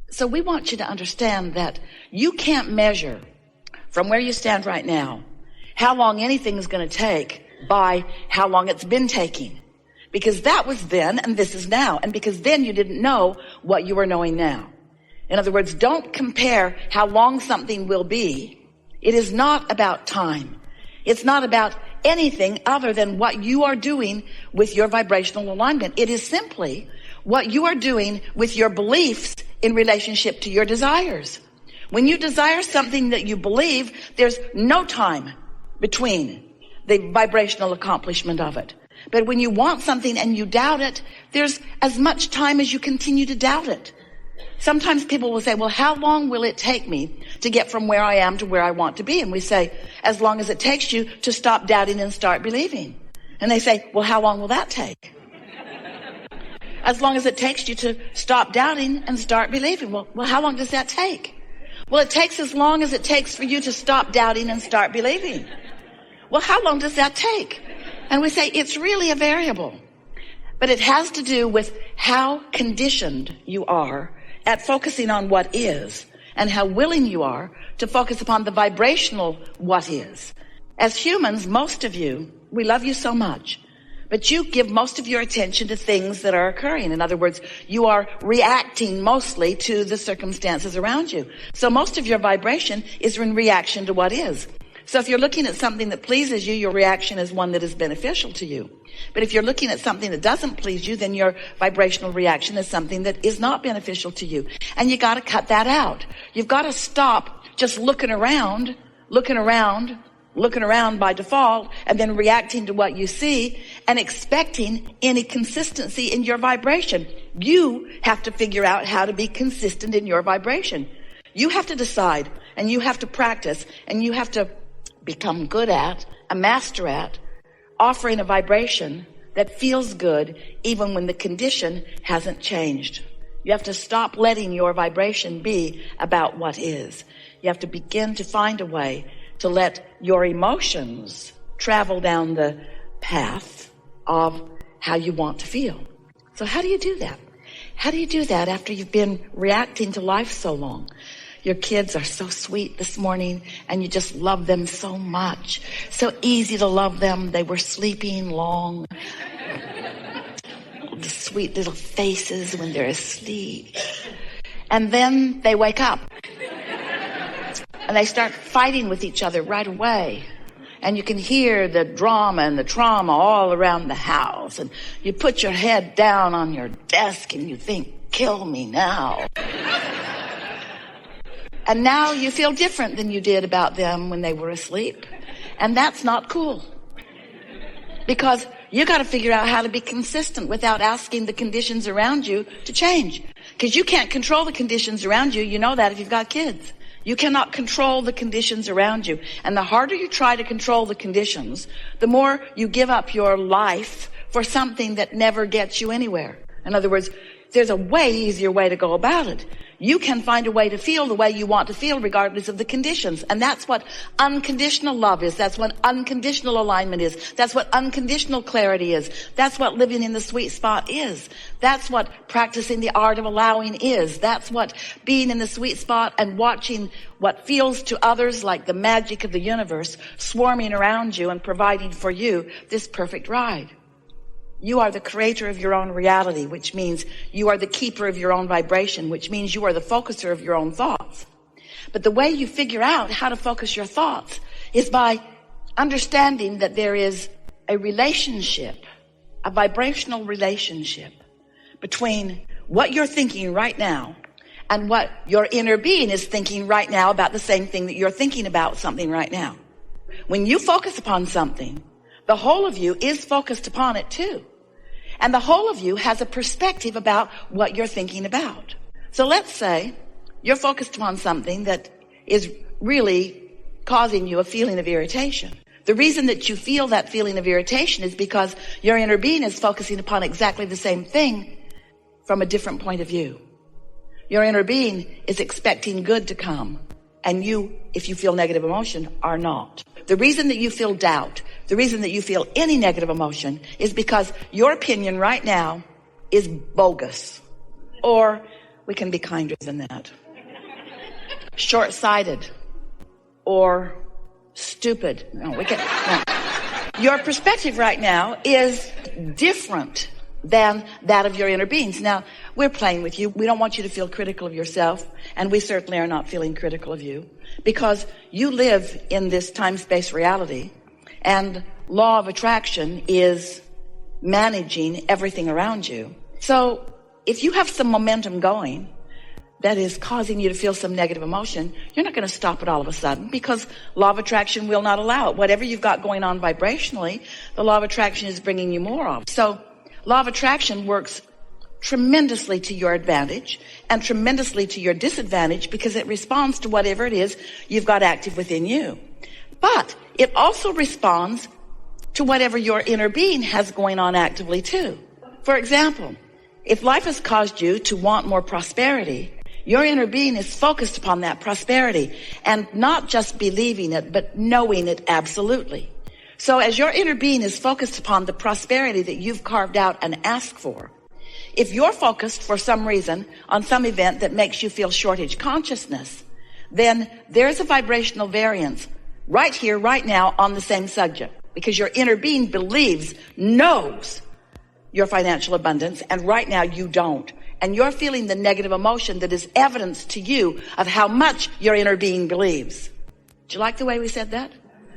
So we want you to understand that you can't measure from where you stand right now how long anything is going to take by how long it's been taking. Because that was then and this is now. And because then you didn't know what you are knowing now. In other words, don't compare how long something will be. It is not about time. It's not about anything other than what you are doing with your vibrational alignment. It is simply what you are doing with your beliefs in relationship to your desires. When you desire something that you believe, there's no time between the vibrational accomplishment of it. But when you want something and you doubt it, there's as much time as you continue to doubt it. Sometimes people will say, well, how long will it take me to get from where I am to where I want to be? And we say, as long as it takes you to stop doubting and start believing. And they say, well, how long will that take? As long as it takes you to stop doubting and start believing. Well, how long does that take? Well, it takes as long as it takes for you to stop doubting and start believing. Well, how long does that take? And we say it's really a variable. But it has to do with how conditioned you are at focusing on what is and how willing you are to focus upon the vibrational what is. As humans, most of you, we love you so much, but you give most of your attention to things that are occurring. In other words, you are reacting mostly to the circumstances around you. So most of your vibration is in reaction to what is. So if you're looking at something that pleases you, your reaction is one that is beneficial to you. But if you're looking at something that doesn't please you, then your vibrational reaction is something that is not beneficial to you. And you got to cut that out. You've got to stop just looking around by default and then reacting to what you see and expecting any consistency in your vibration. You have to figure out how to be consistent in your vibration. You have to decide and you have to practice and you have to become good at, a master at, offering a vibration that feels good even when the condition hasn't changed. You have to stop letting your vibration be about what is. You have to begin to find a way to let your emotions travel down the path of how you want to feel. So how do you do that? How do you do that after you've been reacting to life so long? Your kids are so sweet this morning and you just love them so much. So easy to love them. They were sleeping long. The sweet little faces when they're asleep. And then they wake up. And they start fighting with each other right away. And you can hear the drama and the trauma all around the house. And you put your head down on your desk and you think, kill me now. And now you feel different than you did about them when they were asleep. And that's not cool. Because you got to figure out how to be consistent without asking the conditions around you to change. Because you can't control the conditions around you. You know that if you've got kids. You cannot control the conditions around you. And the harder you try to control the conditions, the more you give up your life for something that never gets you anywhere. In other words, there's a way easier way to go about it. You can find a way to feel the way you want to feel regardless of the conditions. And that's what unconditional love is. That's what unconditional alignment is. That's what unconditional clarity is. That's what living in the sweet spot is. That's what practicing the art of allowing is. That's what being in the sweet spot and watching what feels to others like the magic of the universe swarming around you and providing for you this perfect ride. You are the creator of your own reality, which means you are the keeper of your own vibration, which means you are the focuser of your own thoughts. But the way you figure out how to focus your thoughts is by understanding that there is a relationship, a vibrational relationship between what you're thinking right now and what your inner being is thinking right now about the same thing that you're thinking about something right now. When you focus upon something, the whole of you is focused upon it too. And the whole of you has a perspective about what you're thinking about. So let's say you're focused upon something that is really causing you a feeling of irritation. The reason that you feel that feeling of irritation is because your inner being is focusing upon exactly the same thing from a different point of view. Your inner being is expecting good to come. And you, if you feel negative emotion, are not. The reason that you feel doubt, the reason that you feel any negative emotion is because your opinion right now is bogus or we can be kinder than that. Short-sighted or stupid. No, we can. No. Your perspective right now is different than that of your inner beings. Now, we're playing with you. We don't want you to feel critical of yourself, and we certainly are not feeling critical of you, because you live in this time-space reality, and law of attraction is managing everything around you. So if you have some momentum going that is causing you to feel some negative emotion, you're not going to stop it all of a sudden, because law of attraction will not allow it. Whatever you've got going on vibrationally, the law of attraction is bringing you more of. So law of attraction works tremendously to your advantage and tremendously to your disadvantage, because it responds to whatever it is you've got active within you. But it also responds to whatever your inner being has going on actively too. For example, if life has caused you to want more prosperity, your inner being is focused upon that prosperity, and not just believing it, but knowing it absolutely. So as your inner being is focused upon the prosperity that you've carved out and asked for, if you're focused for some reason on some event that makes you feel shortage consciousness, then there's a vibrational variance right here, right now, on the same subject, because your inner being believes, knows your financial abundance, and right now you don't. And you're feeling the negative emotion that is evidence to you of how much your inner being believes. Do you like the way we said that?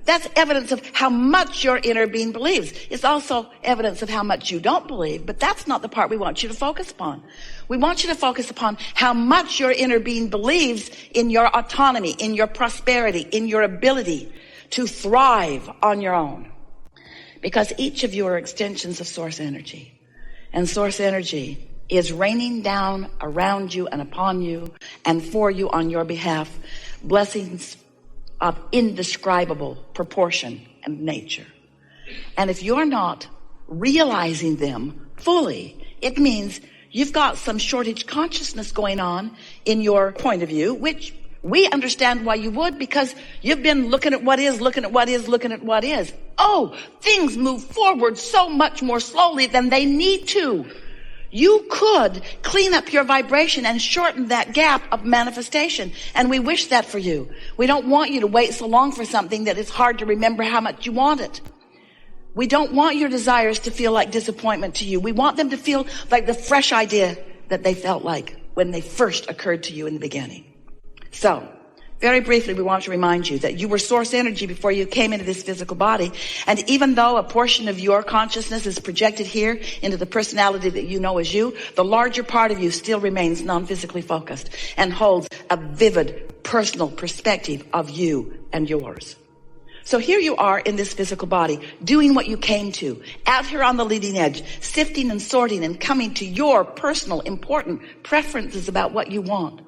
That's evidence of how much your inner being believes. It's also evidence of how much you don't believe, but that's not the part we want you to focus upon. We want you to focus upon how much your inner being believes in your autonomy, in your prosperity, in your ability to thrive on your own. Because each of you are extensions of source energy. And source energy is raining down around you and upon you and for you on your behalf blessings of indescribable proportion and nature. And if you're not realizing them fully, it means you've got some shortage consciousness going on in your point of view, which we understand why you would, because you've been looking at what is, looking at what is, looking at what is. Oh, things move forward so much more slowly than they need to. You could clean up your vibration and shorten that gap of manifestation. And we wish that for you. We don't want you to wait so long for something that it's hard to remember how much you want it. We don't want your desires to feel like disappointment to you. We want them to feel like the fresh idea that they felt like when they first occurred to you in the beginning. So, very briefly, we want to remind you that you were source energy before you came into this physical body. And even though a portion of your consciousness is projected here into the personality that you know as you, the larger part of you still remains non-physically focused and holds a vivid personal perspective of you and yours. So here you are in this physical body, doing what you came to, out here on the leading edge, sifting and sorting and coming to your personal important preferences about what you want.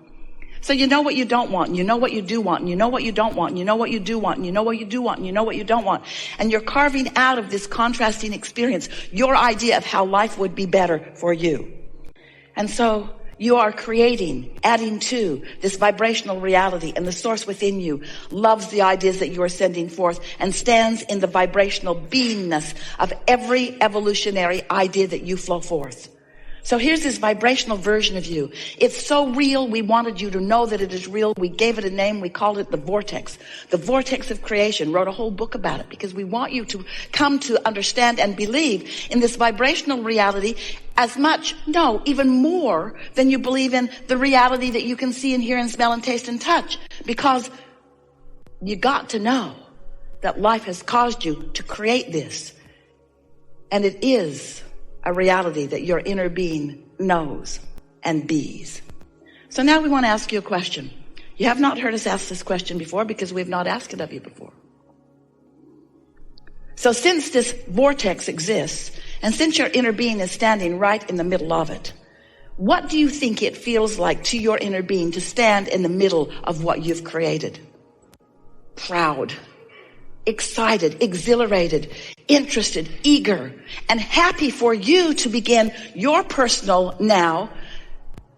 So you know what you don't want, and you know what you do want, and you know what you don't want, and you know what you do want, and you know what you do want, and you know what you don't want. And you're carving out of this contrasting experience your idea of how life would be better for you. And so you are creating, adding to this vibrational reality, and the source within you loves the ideas that you are sending forth and stands in the vibrational beingness of every evolutionary idea that you flow forth. So here's this vibrational version of you. It's so real, we wanted you to know that it is real. We gave it a name. We called it the Vortex. The Vortex of Creation. Wrote a whole book about it because we want you to come to understand and believe in this vibrational reality as much, no, even more than you believe in the reality that you can see and hear and smell and taste and touch. Because you got to know that life has caused you to create this. And it is a reality that your inner being knows and bees. So now we want to ask you a question. You have not heard us ask this question before because we've not asked it of you before. So since this vortex exists, and since your inner being is standing right in the middle of it, what do you think it feels like to your inner being to stand in the middle of what you've created? Proud, excited, exhilarated, interested, eager, and happy for you to begin your personal now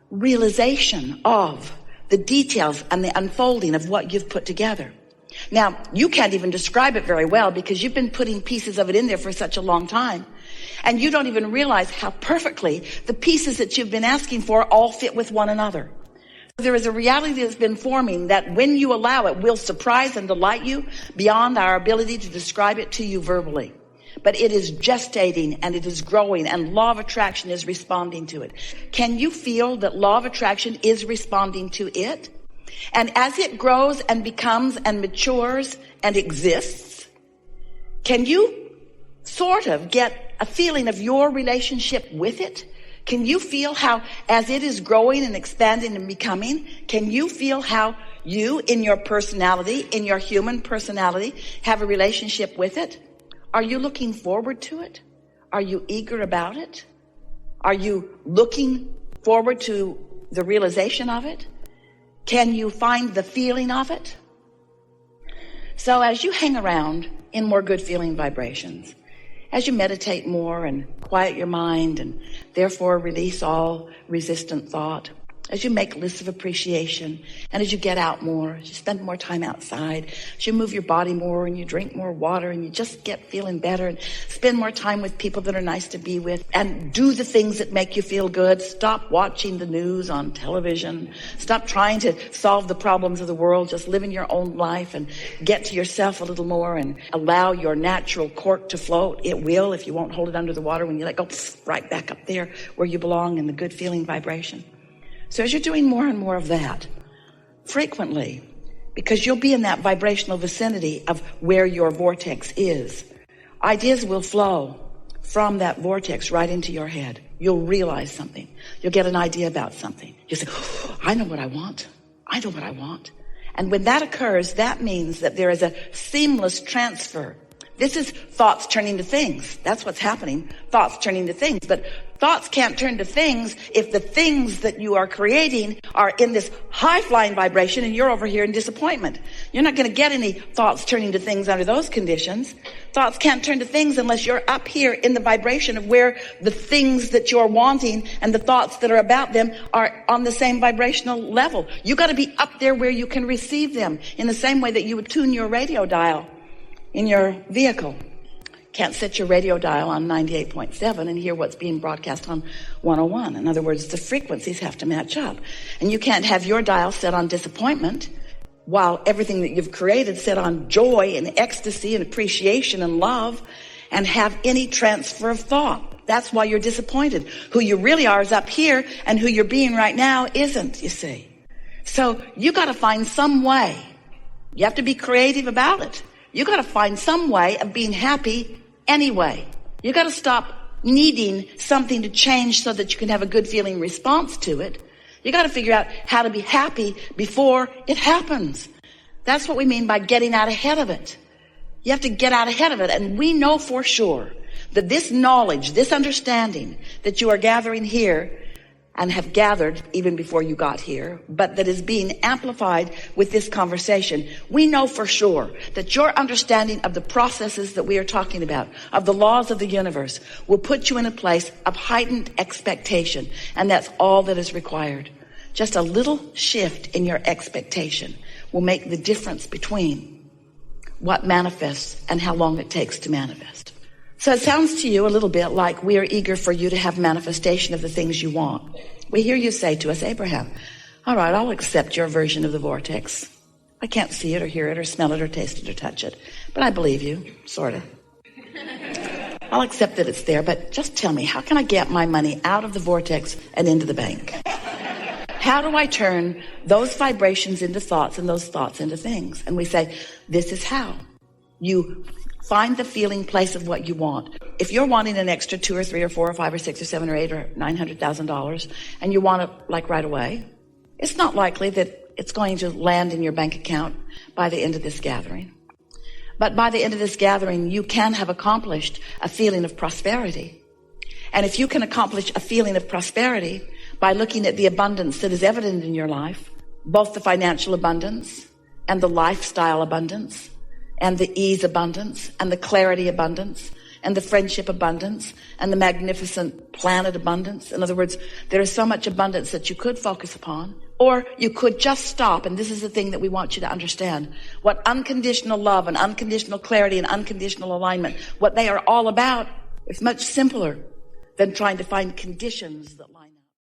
realization of the details and the unfolding of what you've put together. Now, you can't even describe it very well because you've been putting pieces of it in there for such a long time. And you don't even realize how perfectly the pieces that you've been asking for all fit with one another. There is a reality that's been forming that when you allow it will surprise and delight you beyond our ability to describe it to you verbally. But it is gestating and it is growing, and law of attraction is responding to it. Can you feel that law of attraction is responding to it? And as it grows and becomes and matures and exists, can you sort of get a feeling of your relationship with it? Can you feel how, as it is growing and expanding and becoming, can you feel how you, in your personality, in your human personality, have a relationship with it? Are you looking forward to it? Are you eager about it? Are you looking forward to the realization of it? Can you find the feeling of it? So as you hang around in more good feeling vibrations, as you meditate more and quiet your mind and therefore release all resistant thought, as you make lists of appreciation, and as you get out more, as you spend more time outside, as you move your body more and you drink more water and you just get feeling better and spend more time with people that are nice to be with and do the things that make you feel good. Stop watching the news on television. Stop trying to solve the problems of the world. Just live in your own life and get to yourself a little more and allow your natural cork to float. It will if you won't hold it under the water. When you let go, right back up there where you belong in the good feeling vibration. So as you're doing more and more of that, frequently, because you'll be in that vibrational vicinity of where your vortex is, ideas will flow from that vortex right into your head. You'll realize something. You'll get an idea about something. You'll say, oh, I know what I want. I know what I want. And when that occurs, that means that there is a seamless transfer. This is thoughts turning to things. That's what's happening. Thoughts turning to things. But thoughts can't turn to things if the things that you are creating are in this high-flying vibration and you're over here in disappointment. You're not going to get any thoughts turning to things under those conditions. Thoughts can't turn to things unless you're up here in the vibration of where the things that you're wanting and the thoughts that are about them are on the same vibrational level. You got to be up there where you can receive them in the same way that you would tune your radio in your vehicle. Can't set your radio dial on 98.7 and hear what's being broadcast on 101. In other words, the frequencies have to match up. And you can't have your dial set on disappointment while everything that you've created set on joy and ecstasy and appreciation and love and have any transfer of thought. That's why you're disappointed. Who you really are is up here and who you're being right now isn't, you see. So you got to find some way. You have to be creative about it. You got to find some way of being happy anyway. You got to stop needing something to change so that you can have a good feeling response to it. You got to figure out how to be happy before it happens. That's what we mean by getting out ahead of it. You have to get out ahead of it. And we know for sure that this knowledge, this understanding that you are gathering here and have gathered even before you got here, but that is being amplified with this conversation. We know for sure that your understanding of the processes that we are talking about, of the laws of the universe, will put you in a place of heightened expectation. And that's all that is required. Just a little shift in your expectation will make the difference between what manifests and how long it takes to manifest. So it sounds to you a little bit like we are eager for you to have manifestation of the things you want. We hear you say to us, Abraham, all right, I'll accept your version of the vortex. I can't see it or hear it or smell it or taste it or touch it, but I believe you, sort of. I'll accept that it's there, but just tell me, how can I get my money out of the vortex and into the bank? How do I turn those vibrations into thoughts and those thoughts into things? And we say, this is how. You find the feeling place of what you want. If you're wanting an extra $2 or $3 or $4 or $5 or $6 or $7 or $8 or $900,000 and you want it like right away, it's not likely that it's going to land in your bank account by the end of this gathering. But by the end of this gathering, you can have accomplished a feeling of prosperity. And if you can accomplish a feeling of prosperity by looking at the abundance that is evident in your life, both the financial abundance and the lifestyle abundance, and the ease abundance, and the clarity abundance, and the friendship abundance, and the magnificent planet abundance. In other words, there is so much abundance that you could focus upon, or you could just stop, and this is the thing that we want you to understand, what unconditional love and unconditional clarity and unconditional alignment, what they are all about It's much simpler than trying to find conditions that line